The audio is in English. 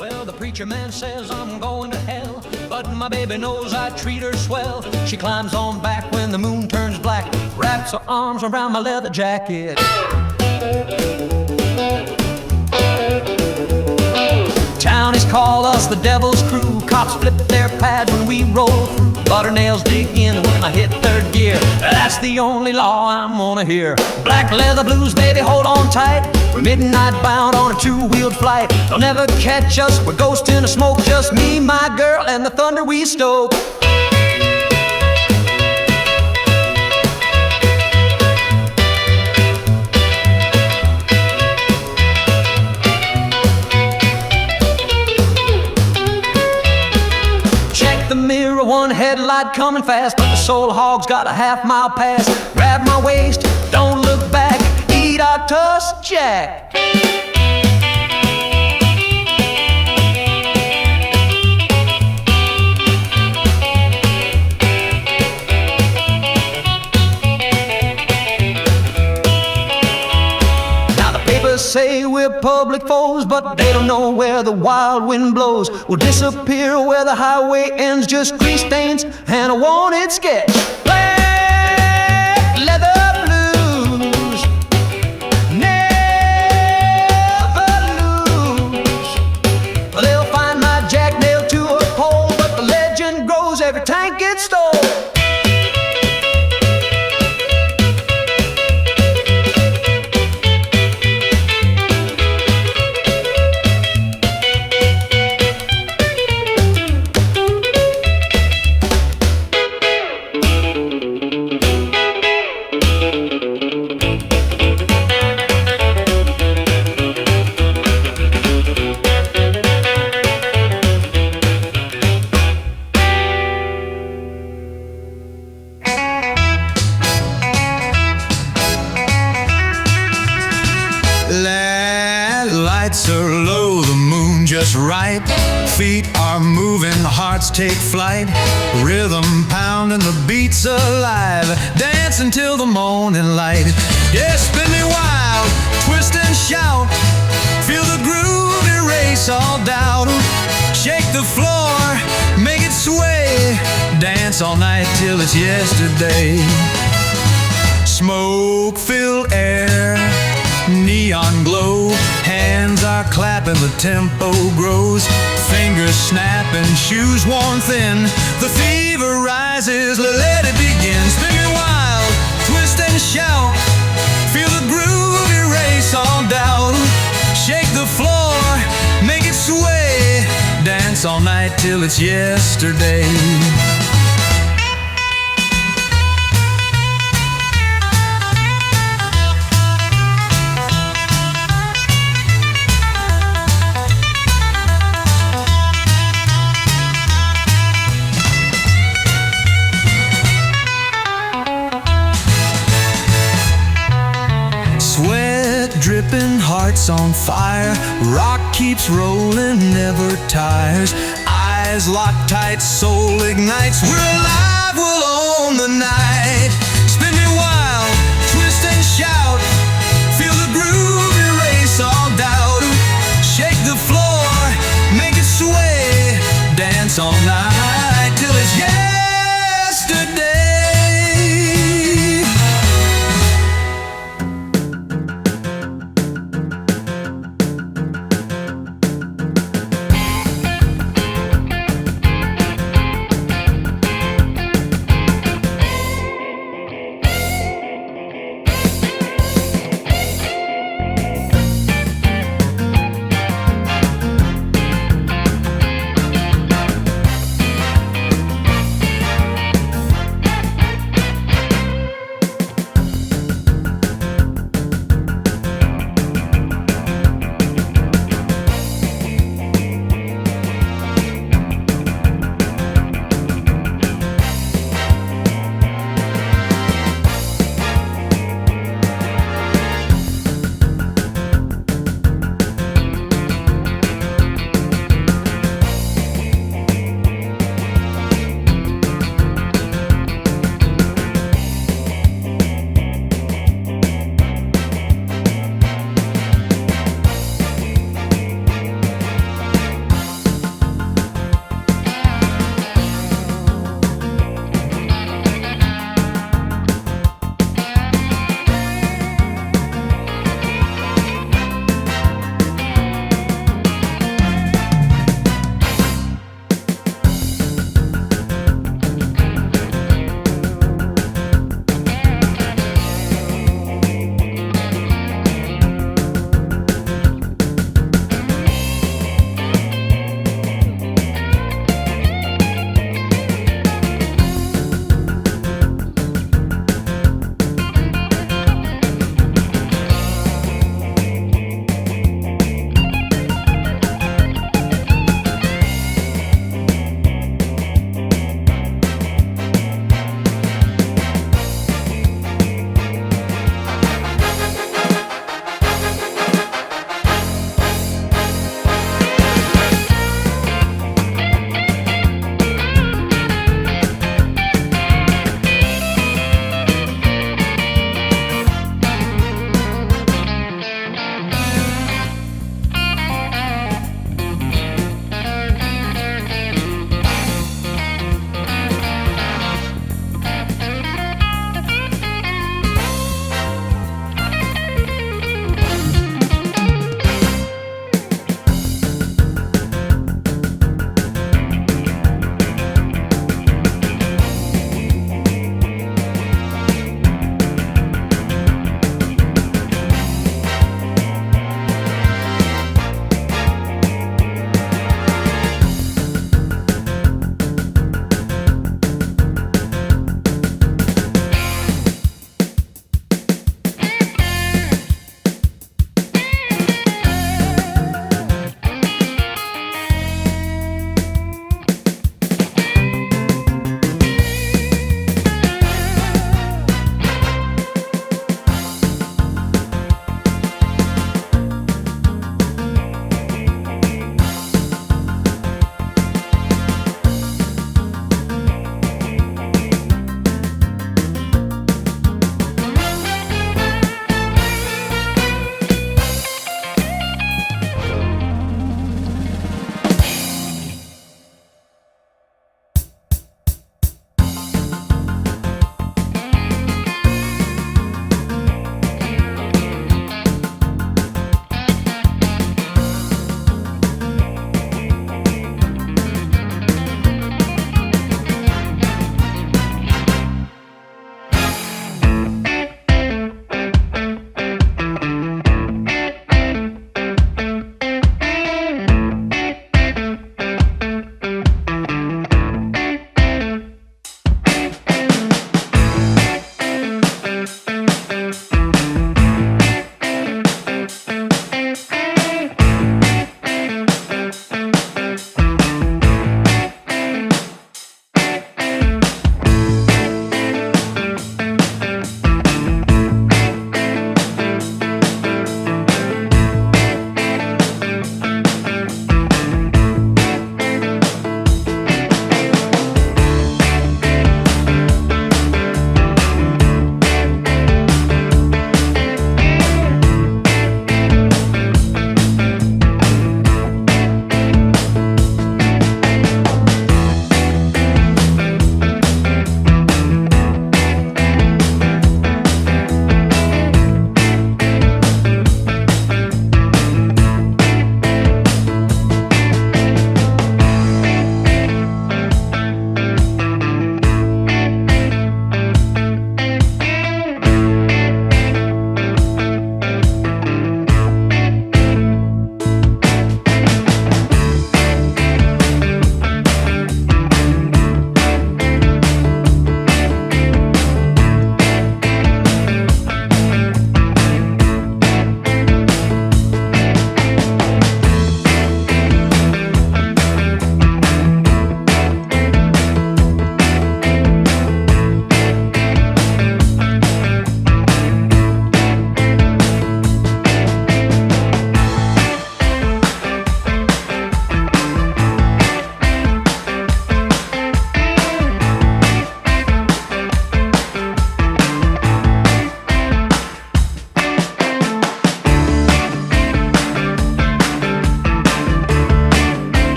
Well, the preacher man says I'm going to hell, but my baby knows I treat her swell. She climbs on back when the moon turns black, wraps her arms around my leather jacket. Townies call us the devil's crew. Cops flip their pads when we roll through. Butter nails dig in when I hit third gear. That's the only law I'm gonna hear. Black leather blues, baby, hold on tight. We're midnight bound on a two-wheeled flight. They'll never catch us, we're ghosts in the smoke. Just me, my girl, and the thunder we stoke. The mirror, one headlight coming fast, but the soul hog's got a half-mile pass. Grab my waist, don't look back, eat our tuss, Jack. Say we're public foes, but they don't know where the wild wind blows. We'll disappear where the highway ends, just grease stains and a wanted sketch. Black leather blues, never lose. They'll find my jack nailed to a pole, but the legend grows every tank gets stole. Lights are low, the moon just right. Feet are moving, hearts take flight. Rhythm pounding, the beat's alive. Dance until the morning light. Yeah, spin me wild, twist and shout. Feel the groove erase all doubt. Shake the floor, make it sway. Dance all night till it's yesterday. Smoke-filled air, neon glow. Hands are clapping, the tempo grows. Fingers snapping, shoes worn thin. The fever rises, let it begin. Spin it wild, twist and shout. Feel the groove erase all doubt. Shake the floor, make it sway. Dance all night till it's yesterday. Dripping, hearts on fire. Rock keeps rolling, never tires. Eyes locked tight, soul ignites. We're alive, we'll